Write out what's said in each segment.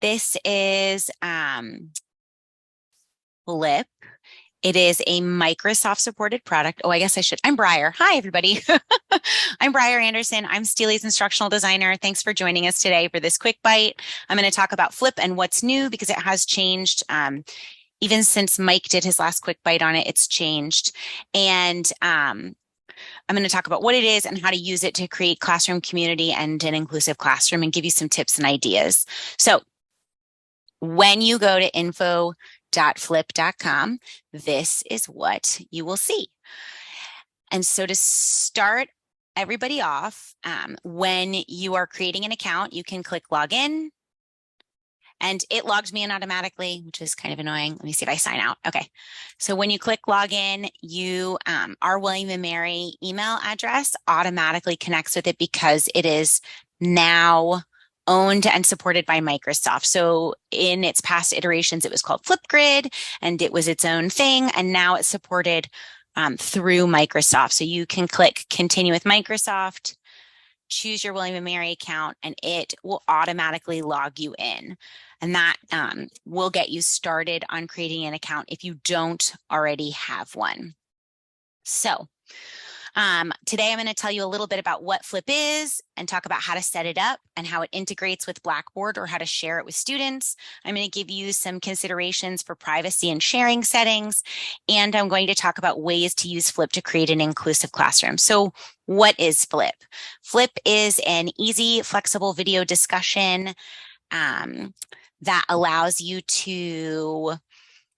This is Flip. It is a Microsoft supported product. Oh, I guess I should. I'm Brier. Hi, everybody. I'm Brier Anderson. I'm STLI's instructional designer. Thanks for joining us today for this quick bite. I'm going to talk about Flip and what's new because it has changed. Even since Mike did his last quick bite on it, it's changed. And I'm going to talk about what it is and how to use it to create classroom community and an inclusive classroom and give you some tips and ideas. So when you go to info.flip.com, this is what you will see. And so to start everybody off, when you are creating an account, you can click login. And it logged me in automatically, which is kind of annoying. Let me see if I sign out. Okay. So when you click login, our William & Mary email address automatically connects with it because it is now owned and supported by Microsoft. So in its past iterations, it was called Flipgrid and it was its own thing. And now it's supported through Microsoft. So you can click continue with Microsoft, choose your William & Mary account, and it will automatically log you in. And that will get you started on creating an account if you don't already have one. So today I'm going to tell you a little bit about what Flip is and talk about how to set it up and how it integrates with Blackboard or how to share it with students. I'm going to give you some considerations for privacy and sharing settings, and I'm going to talk about ways to use Flip to create an inclusive classroom. So what is Flip? Flip is an easy, flexible video discussion that allows you to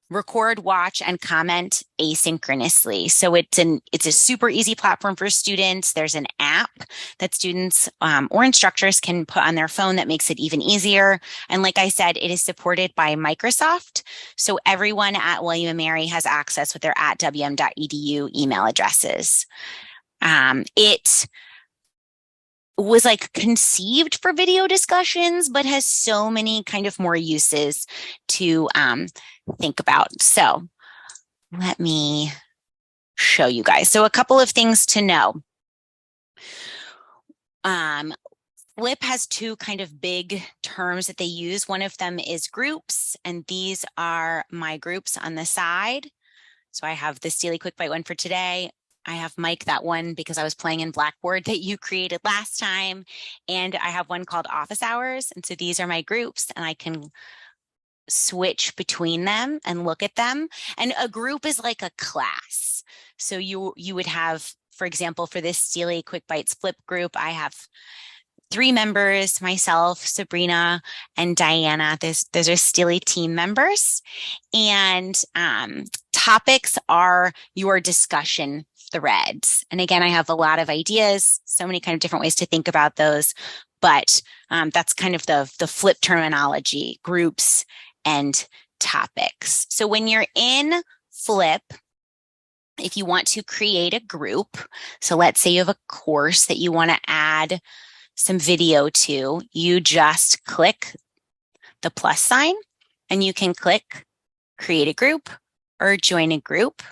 record, watch, and comment asynchronously. So it's a super easy platform for students. There's an app that students or instructors can put on their phone that makes it even easier. And like I said, it is supported by Microsoft. So everyone at William & Mary has access with their @wm.edu email addresses. It was like conceived for video discussions, but has so many kind of more uses to think about. So let me show you guys. So a couple of things to know. Flip has two kind of big terms that they use. One of them is groups, and these are my groups on the side. So I have the STLI Quick Bite one for today. I have Mike, that one because I was playing in Blackboard that you created last time. And I have one called Office Hours. And so these are my groups and I can switch between them and look at them. And a group is like a class. So you would have, for example, for this STLI Quick Bites Flip group, I have 3 members, myself, Sabrina, and Diana. Those are STLI team members. And topics are your discussion threads. And again, I have a lot of ideas, so many kind of different ways to think about those, but that's kind of the Flip terminology, groups and topics. So when you're in Flip, if you want to create a group, so let's say you have a course that you want to add some video to, you just click the plus sign and you can click create a group or join a group.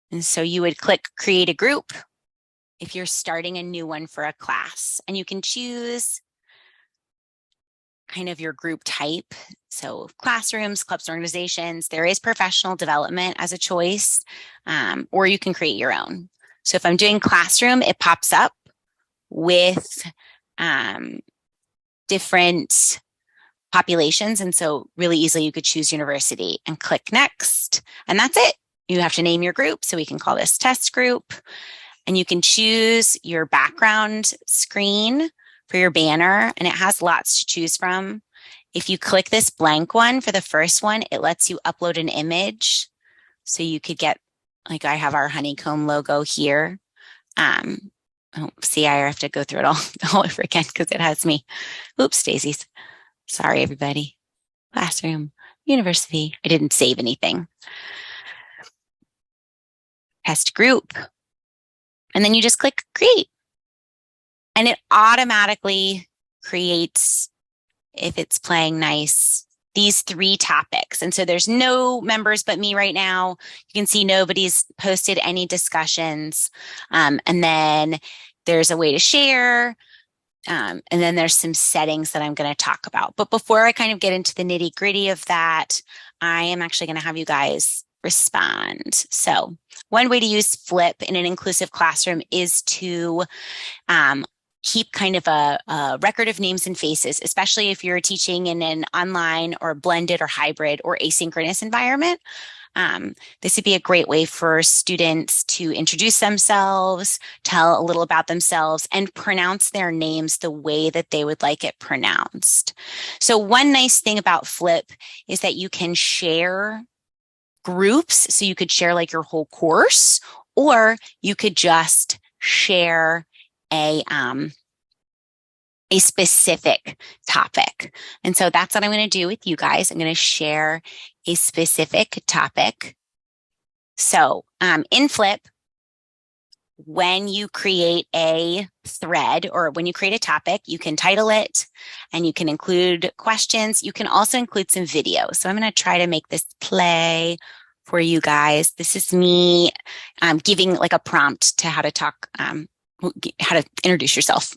And so you would click create a group if you're starting a new one for a class, and you can choose kind of your group type. So classrooms, clubs, organizations, there is professional development as a choice, or you can create your own. So if I'm doing classroom, it pops up with different populations. And so really easily you could choose university and click next, and that's it. You have to name your group. So we can call this test group, and you can choose your background screen for your banner, and it has lots to choose from. If you click this blank one for the first one, it lets you upload an image. So you could get, like I have our honeycomb logo here. See, I have to go through it all over again because it has me. Oops, daisies. Sorry, everybody. Classroom, university. I didn't save anything. Test group. And then you just click create. And it automatically creates, if it's playing nice, these 3 topics. And so there's no members but me right now. You can see nobody's posted any discussions. And then there's a way to share. And then there's some settings that I'm going to talk about. But before I kind of get into the nitty gritty of that, I am actually going to have you guys respond. So one way to use Flip in an inclusive classroom is to keep kind of a record of names and faces, especially if you're teaching in an online or blended or hybrid or asynchronous environment. This would be a great way for students to introduce themselves, tell a little about themselves, and pronounce their names the way that they would like it pronounced. So one nice thing about Flip is that you can share groups. So you could share like your whole course, or you could just share a specific topic. And so that's what I'm going to do with you guys. I'm going to share a specific topic. So in Flip, when you create a thread or when you create a topic, you can title it and you can include questions. You can also include some video. So I'm going to try to make this play for you guys. This is me giving like a prompt to how to talk, how to introduce yourself.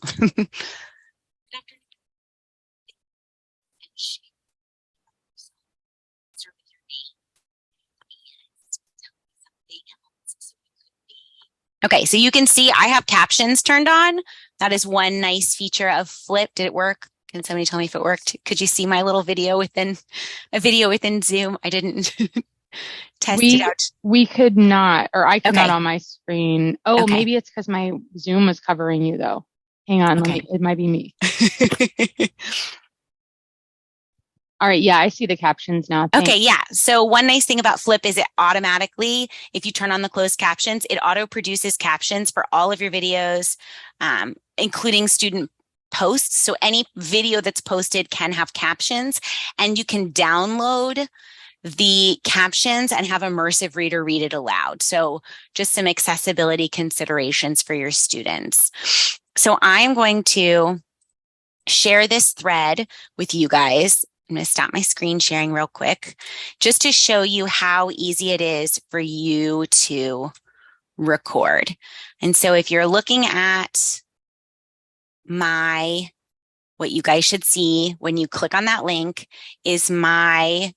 Okay, so you can see I have captions turned on. That is one nice feature of Flip. Did it work? Can somebody tell me if it worked? Could you see my little video within Zoom? I didn't test it out. We could not, or I could not on my screen. Oh, okay. Maybe it's because my Zoom was covering you though. Hang on, it might be me. All right, yeah, I see the captions now. Thanks. Okay, yeah. So one nice thing about Flip is it automatically, if you turn on the closed captions, it auto produces captions for all of your videos, including student posts. So any video that's posted can have captions, and you can download the captions and have Immersive Reader read it aloud. So just some accessibility considerations for your students. So I'm going to share this thread with you guys. I'm going to stop my screen sharing real quick just to show you how easy it is for you to record. And so if you're looking at what you guys should see when you click on that link is my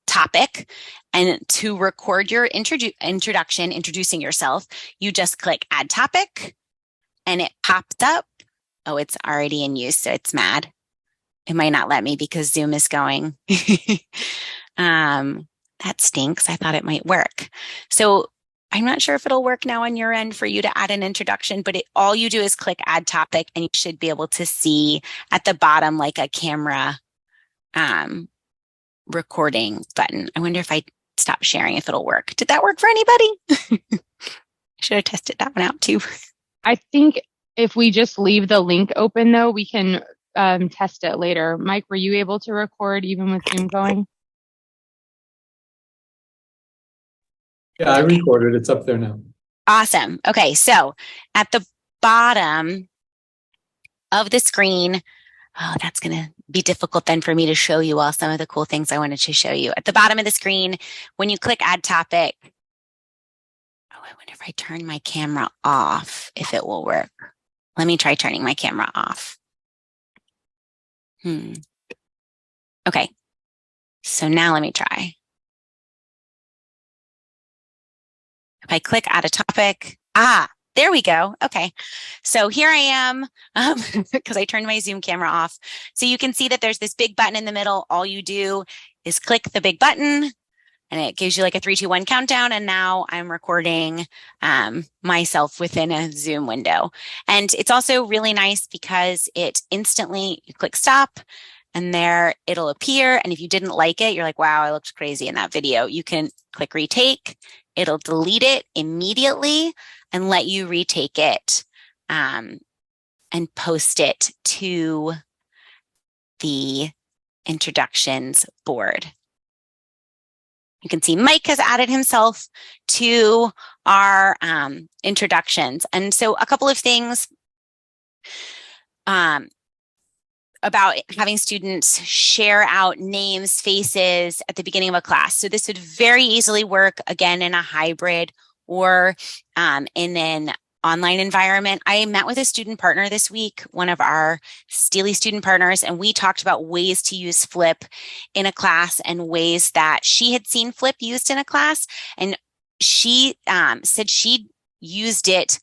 topic. And to record your introduction, introducing yourself, you just click add topic and it popped up. Oh, it's already in use, so it's mad. It might not let me because Zoom is going. That stinks. I thought it might work. So I'm not sure if it'll work now on your end for you to add an introduction, but all you do is click add topic and you should be able to see at the bottom like a camera recording button. I wonder if I stop sharing, if it'll work. Did that work for anybody? Should have tested that one out too. I think if we just leave the link open though, we can test it later. Mike, were you able to record even with Zoom going? Yeah, I recorded. It's up there now. Awesome. Okay, so at the bottom of the screen, oh, that's going to be difficult then for me to show you all some of the cool things I wanted to show you. At the bottom of the screen, when you click add topic, oh, I wonder if I turn my camera off, if it will work. Let me try turning my camera off. Okay, so now let me try. If I click add a topic, there we go. Okay, so here I am because I turned my Zoom camera off. So you can see that there's this big button in the middle. All you do is click the big button and it gives you like a 3, 2, 1 countdown. And now I'm recording myself within a Zoom window. And it's also really nice because it instantly, you click stop and there it'll appear. And if you didn't like it, you're like, wow, I looked crazy in that video. You can click retake. It'll delete it immediately and let you retake it and post it to the introductions board. You can see Mike has added himself to our introductions. And so a couple of things about having students share out names, faces at the beginning of a class. So this would very easily work, again, in a hybrid or in an online environment. I met with a student partner this week, one of our STLI student partners, and we talked about ways to use Flip in a class and ways that she had seen Flip used in a class. And she said she used it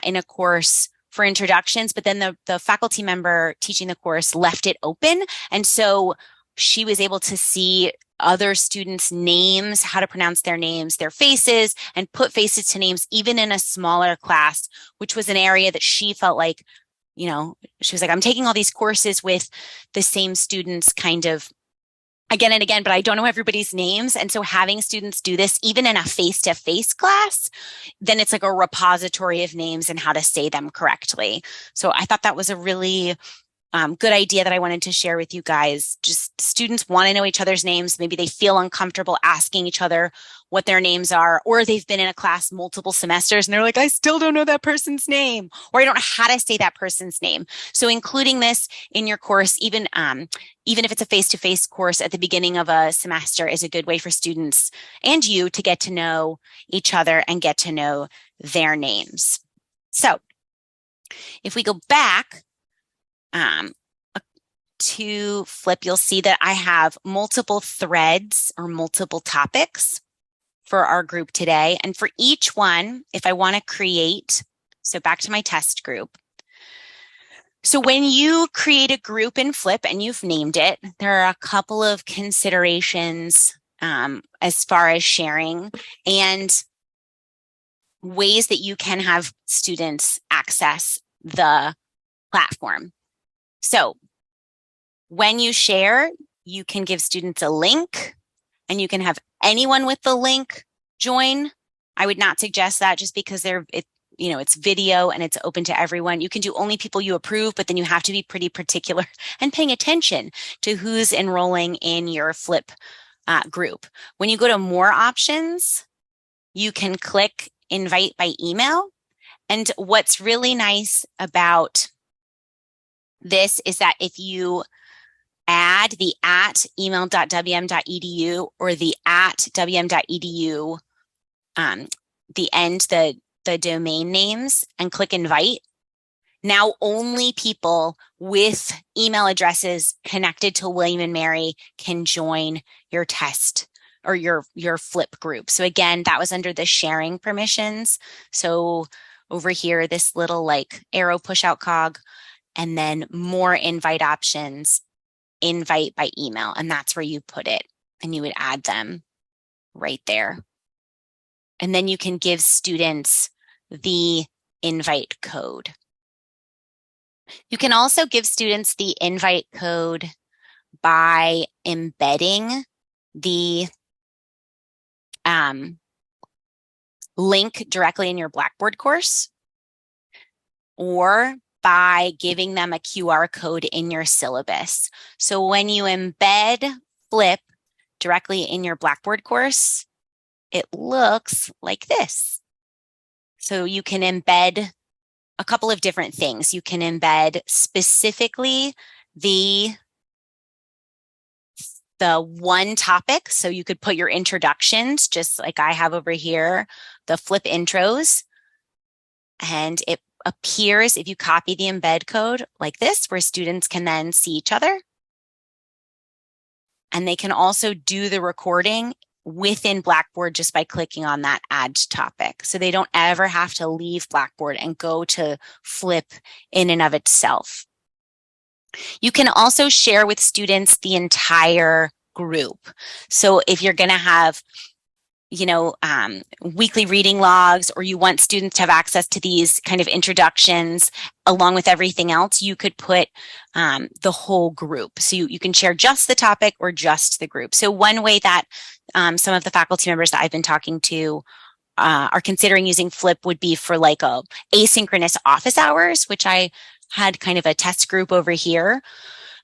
in a course for introductions, but then the faculty member teaching the course left it open. And so she was able to see other students' names, how to pronounce their names, their faces, and put faces to names, even in a smaller class, which was an area that she felt like, you know, she was like, I'm taking all these courses with the same students kind of again and again, but I don't know everybody's names. And so having students do this, even in a face-to-face class, then it's like a repository of names and how to say them correctly. So I thought that was a really good idea that I wanted to share with you guys. Just students want to know each other's names. Maybe they feel uncomfortable asking each other what their names are, or they've been in a class multiple semesters and they're like, I still don't know that person's name, or I don't know how to say that person's name. So including this in your course, even if it's a face-to-face course at the beginning of a semester, is a good way for students and you to get to know each other and get to know their names. So if we go back to Flip, you'll see that I have multiple threads or multiple topics for our group today. And for each one, if I want to create, so back to my test group. So when you create a group in Flip and you've named it, there are a couple of considerations as far as sharing and ways that you can have students access the platform. So when you share, you can give students a link and you can have anyone with the link join. I would not suggest that just because it's video and it's open to everyone. You can do only people you approve, but then you have to be pretty particular and paying attention to who's enrolling in your Flip group. When you go to more options, you can click invite by email. And what's really nice about this is that if you add the @email.wm.edu or the @wm.edu, the domain names, and click invite, now only people with email addresses connected to William and Mary can join your test or your Flip group. So again, that was under the sharing permissions. So over here, this little like arrow push out cog, and then more invite options, invite by email. And that's where you put it. And you would add them right there. And then you can give students the invite code. You can also give students the invite code by embedding the link directly in your Blackboard course, or by giving them a QR code in your syllabus. So when you embed Flip directly in your Blackboard course, it looks like this. So you can embed a couple of different things. You can embed specifically the one topic. So you could put your introductions, just like I have over here, the Flip intros, and it appears if you copy the embed code like this, where students can then see each other. And they can also do the recording within Blackboard just by clicking on that add topic. So they don't ever have to leave Blackboard and go to Flip in and of itself. You can also share with students the entire group. So if you're going to have weekly reading logs, or you want students to have access to these kind of introductions along with everything else, you could put the whole group. So you can share just the topic or just the group. So one way that some of the faculty members that I've been talking to are considering using Flip would be for like a asynchronous office hours, which I had kind of a test group over here.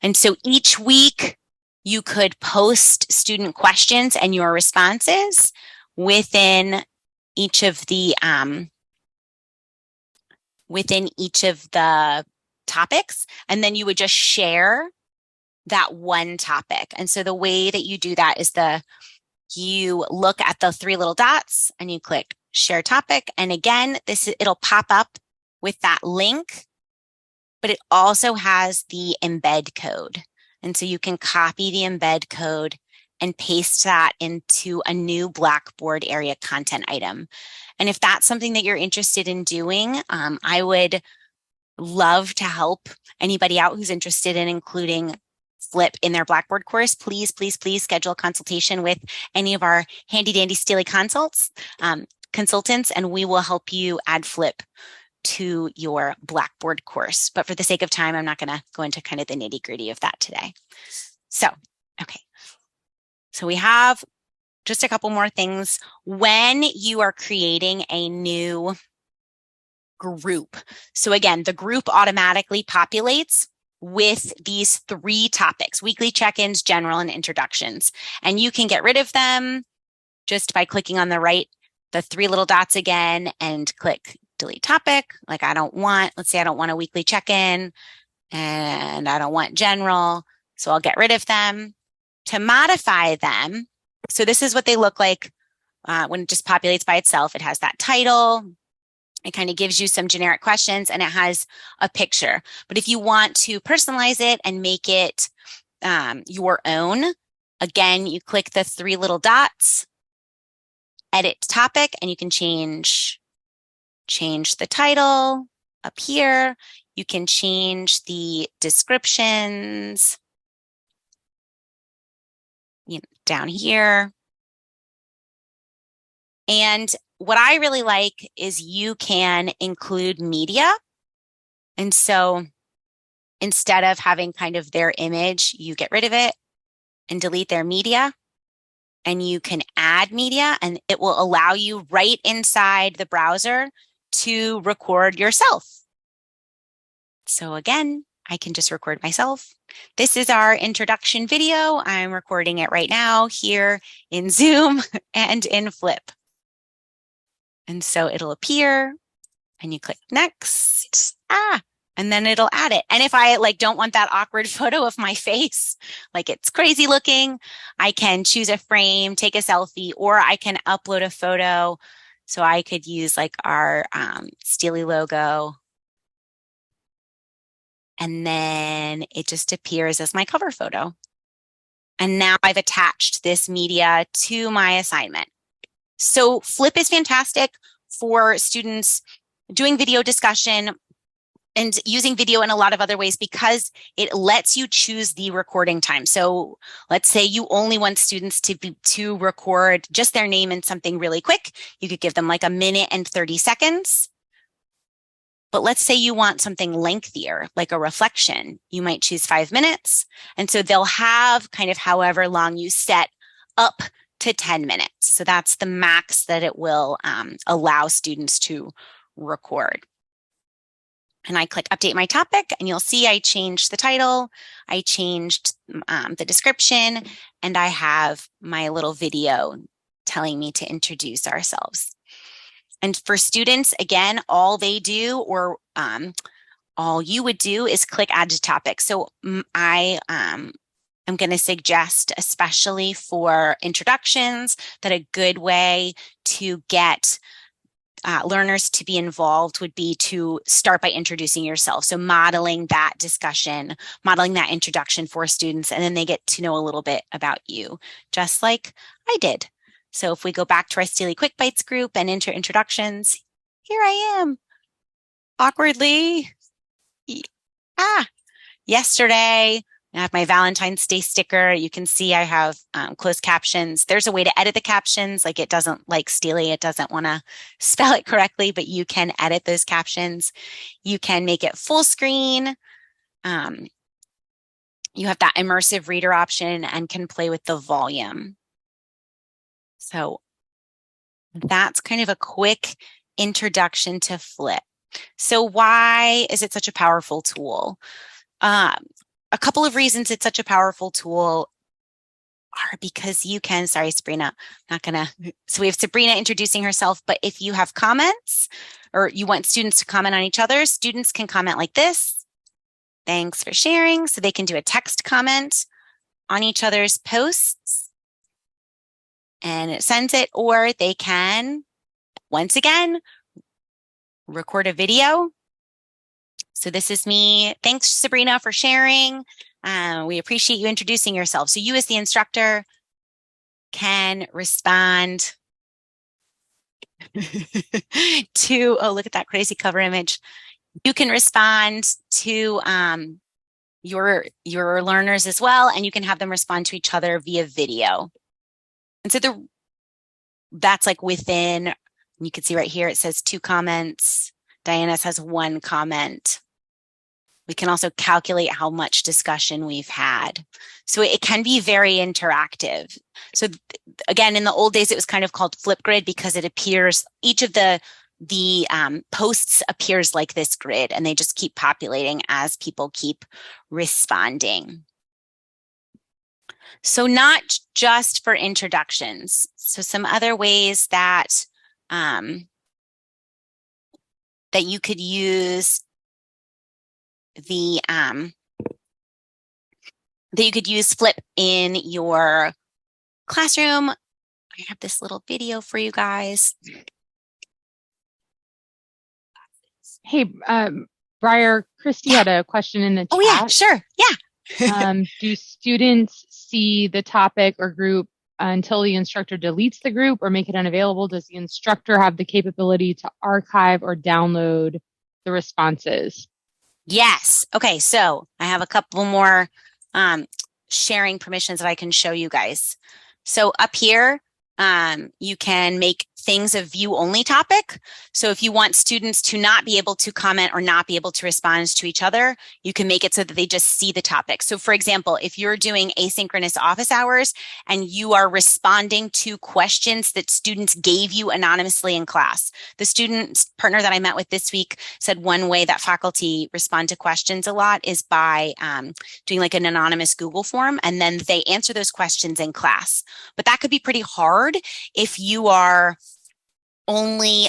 And so each week you could post student questions and your responses within each of the topics, and then you would just share that one topic. And so the way that you do that is you look at the three little dots and you click share topic. And again, it'll pop up with that link, but it also has the embed code. And so you can copy the embed code and paste that into a new Blackboard area content item. And if that's something that you're interested in doing, I would love to help anybody out who's interested in including Flip in their Blackboard course. Please, please, please schedule a consultation with any of our handy dandy STLI consultants, and we will help you add Flip to your Blackboard course. But for the sake of time, I'm not going to go into kind of the nitty gritty of that today. So, okay. So we have just a couple more things. When you are creating a new group, so again, the group automatically populates with these 3 topics: weekly check-ins, general, and introductions. And you can get rid of them just by clicking on the 3 little dots again and click delete topic. Like let's say I don't want a weekly check-in and I don't want general. So I'll get rid of them. To modify them, so this is what they look like when it just populates by itself. It has that title. It kind of gives you some generic questions and it has a picture. But if you want to personalize it and make it your own, again, you click the 3 little dots, edit topic, and you can change the title up here. You can change the descriptions down here. And what I really like is you can include media. And so instead of having kind of their image, you get rid of it and delete their media. And you can add media, and it will allow you right inside the browser to record yourself. So again, I can just record myself. This is our introduction video. I'm recording it right now here in Zoom and in Flip. And so it'll appear and you click next. And then it'll add it. And if I don't want that awkward photo of my face, it's crazy looking, I can choose a frame, take a selfie, or I can upload a photo. So I could use our STLI logo. And then it just appears as my cover photo. And now I've attached this media to my assignment. So Flip is fantastic for students doing video discussion and using video in a lot of other ways because it lets you choose the recording time. So let's say you only want students to record just their name and something really quick. You could give them 1 minute and 30 seconds. But let's say you want something lengthier, like a reflection. You might choose 5 minutes. And so they'll have kind of however long you set up to 10 minutes. So that's the max that it will allow students to record. And I click update my topic and you'll see I changed the title, I changed the description, and I have my little video telling me to introduce ourselves. And for students, again, all they do or all you would do is click add to topic. So I am going to suggest, especially for introductions, that a good way to get learners to be involved would be to start by introducing yourself. So modeling that discussion, modeling that introduction for students, and then they get to know a little bit about you, just like I did. So if we go back to our STLI Quick Bites group and enter introductions, here I am, awkwardly. Yesterday, I have my Valentine's Day sticker. You can see I have closed captions. There's a way to edit the captions. It doesn't STLI, it doesn't want to spell it correctly, but you can edit those captions. You can make it full screen. You have that immersive reader option and can play with the volume. So that's kind of a quick introduction to Flip. So why is it such a powerful tool? A couple of reasons it's such a powerful tool are because you can, sorry, Sabrina, so we have Sabrina introducing herself, but if you have comments or you want students to comment on each other, students can comment like this. Thanks for sharing. So they can do a text comment on each other's posts and it sends it, or they can once again, record a video. So this is me. Thanks, Sabrina, for sharing. We appreciate you introducing yourself. So you as the instructor can respond to, oh, look at that crazy cover image. You can respond to your learners as well, and you can have them respond to each other via video. And so that's like within, you can see right here, it says 2 comments. Diana's has 1 comment. We can also calculate how much discussion we've had. So it can be very interactive. So again, in the old days, it was kind of called Flipgrid because it appears, each of the posts appears like this grid, and they just keep populating as people keep responding. So not just for introductions. So some other ways that that you could use that you could use Flip in your classroom. I have this little video for you guys. Hey, Brier, Christy had a question in the chat. Oh yeah, sure, yeah. Do students see the topic or group until the instructor deletes the group or make it unavailable? Does the instructor have the capability to archive or download the responses? Yes. Okay, so I have a couple more sharing permissions that I can show you guys. So up here, you can make things a view only topic. So if you want students to not be able to comment or not be able to respond to each other, you can make it so that they just see the topic. So for example, if you're doing asynchronous office hours and you are responding to questions that students gave you anonymously in class, the student partner that I met with this week said one way that faculty respond to questions a lot is by doing like an anonymous Google form, and then they answer those questions in class. But that could be pretty hard if you are only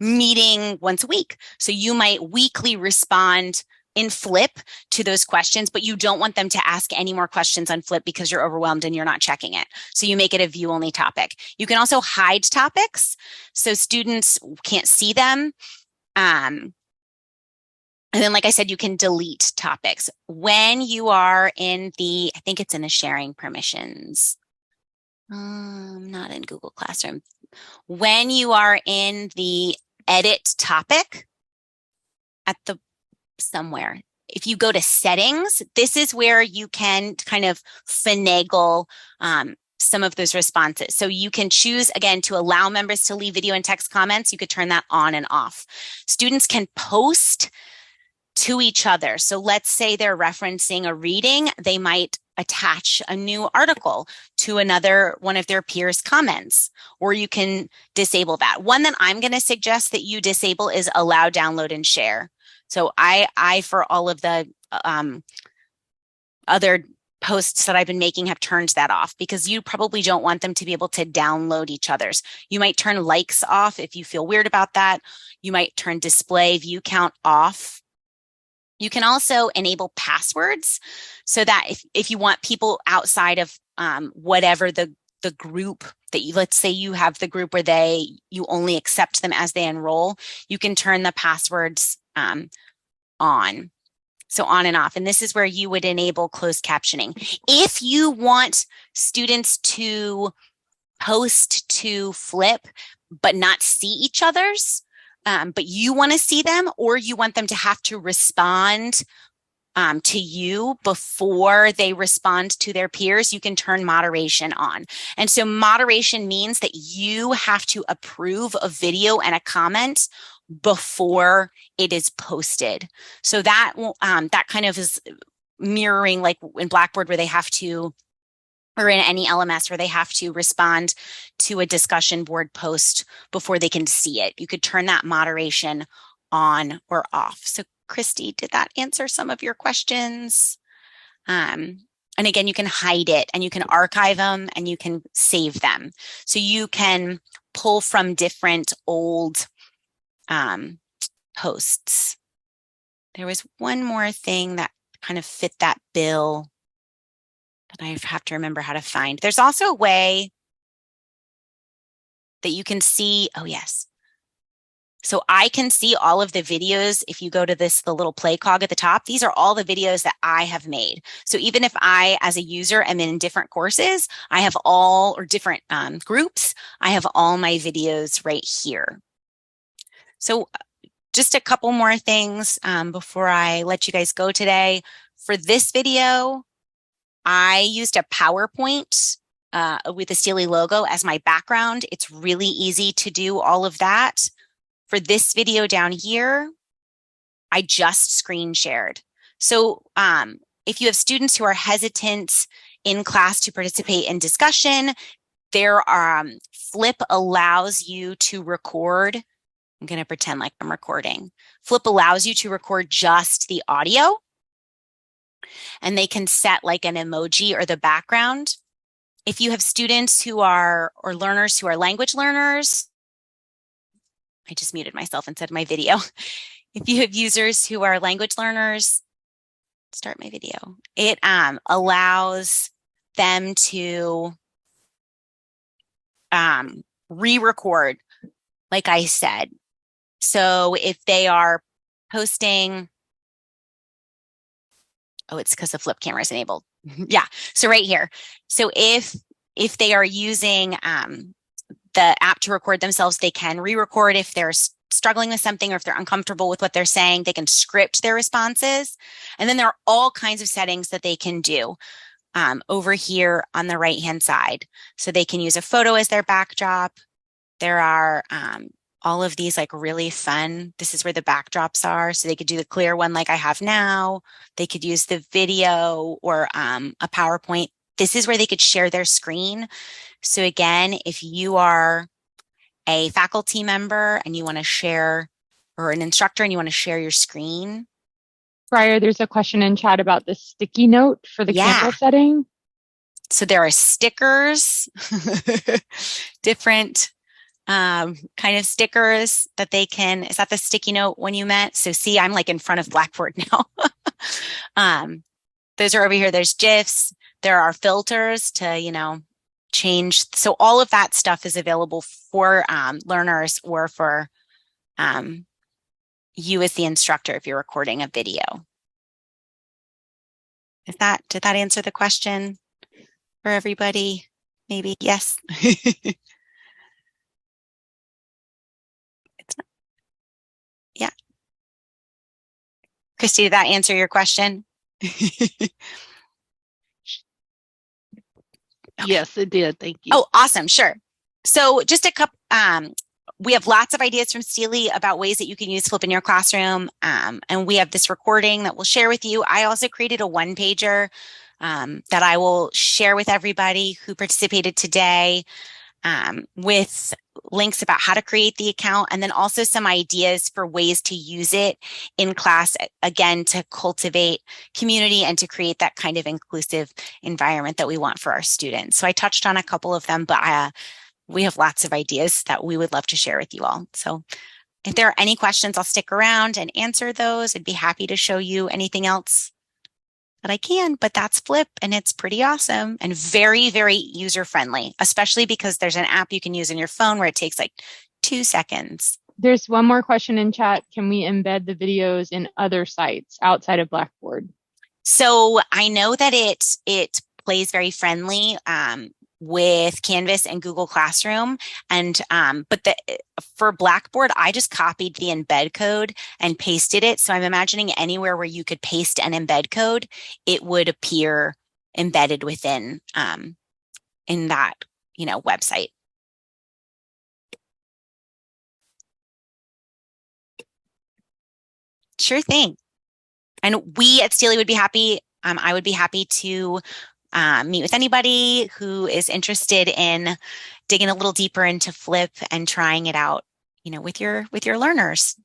meeting once a week. So you might weekly respond in Flip to those questions, but you don't want them to ask any more questions on Flip because you're overwhelmed and you're not checking it. So you make it a view only topic. You can also hide topics so students can't see them. And then, like I said, you can delete topics. When you are in the, I think it's in the sharing permissions. Not in Google Classroom. When you are in the edit topic at the somewhere, if you go to settings, this is where you can kind of finagle some of those responses. So you can choose, again, to allow members to leave video and text comments. You could turn that on and off. Students can post to each other. So let's say they're referencing a reading, they might attach a new article to another one of their peers' comments, or you can disable that. One that I'm going to suggest that you disable is allow, download, and share. So I for all of the other posts that I've been making have turned that off because you probably don't want them to be able to download each other's. You might turn likes off if you feel weird about that. You might turn display view count off. You can also enable passwords so that if you want people outside of whatever the group that you, let's say you have the group where you only accept them as they enroll, you can turn the passwords on. So on and off. And this is where you would enable closed captioning. If you want students to post to Flip but not see each other's, but you want to see them, or you want them to have to respond to you before they respond to their peers, you can turn moderation on. And so moderation means that you have to approve a video and a comment before it is posted. So that kind of is mirroring like in Blackboard where they have to, or in any LMS where they have to respond to a discussion board post before they can see it. You could turn that moderation on or off. So Christy, did that answer some of your questions? And again, you can hide it and you can archive them and you can save them. So you can pull from different old posts. There was one more thing that kind of fit that bill that I have to remember how to find. There's also a way that you can see. Oh, yes. So I can see all of the videos. If you go to the little play cog at the top, these are all the videos that I have made. So even if I, as a user, am in different courses, I have all, or different groups, I have all my videos right here. So just a couple more things before I let you guys go today. For this video, I used a PowerPoint with the STLI logo as my background. It's really easy to do all of that. For this video down here, I just screen shared. So if you have students who are hesitant in class to participate in discussion, Flip allows you to record. I'm going to pretend like I'm recording. Flip allows you to record just the audio, and they can set like an emoji or the background. If you have students who are, or learners who are language learners, I just muted myself and said my video. If you have users who are language learners, start my video. It allows them to re-record, like I said. So if they are posting, oh, it's because the flip camera is enabled. Yeah, so right here. So if they are using the app to record themselves, they can re-record if they're struggling with something or if they're uncomfortable with what they're saying. They can script their responses. And then there are all kinds of settings that they can do over here on the right-hand side. So they can use a photo as their backdrop. There are all of these like really fun, this is where the backdrops are. So they could do the clear one like I have now. They could use the video or a PowerPoint. This is where they could share their screen. So again, if you are a faculty member and you want to share, or an instructor and you want to share your screen. Brier, there's a question in chat about the sticky note for the Canva setting. So there are stickers, different kind of stickers that they can, is that the sticky note when you meant? So see, I'm like in front of Blackboard now. Those are over here. There's GIFs. There are filters to, change. So all of that stuff is available for learners or for you as the instructor if you're recording a video. Did that answer the question for everybody? Maybe, yes. Yeah. Christy, did that answer your question? Okay. Yes, it did. Thank you. Oh, awesome. Sure. So just a couple, we have lots of ideas from STLI about ways that you can use Flip in your classroom. And we have this recording that we'll share with you. I also created a one-pager that I will share with everybody who participated today with links about how to create the account, and then also some ideas for ways to use it in class, again, to cultivate community and to create that kind of inclusive environment that we want for our students. So I touched on a couple of them, but we have lots of ideas that we would love to share with you all. So if there are any questions, I'll stick around and answer those. I'd be happy to show you anything else that I can, but that's Flip, and it's pretty awesome and very, very user-friendly, especially because there's an app you can use on your phone where it takes like 2 seconds. There's one more question in chat. Can we embed the videos in other sites outside of Blackboard? So I know that it plays very friendly with Canvas and Google Classroom, and but for Blackboard, I just copied the embed code and pasted it. So I'm imagining anywhere where you could paste an embed code, it would appear embedded within in that website. Sure thing. And we at STLI would be happy. I would be happy to meet with anybody who is interested in digging a little deeper into Flip and trying it out, with your learners.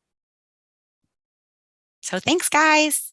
So thanks, guys.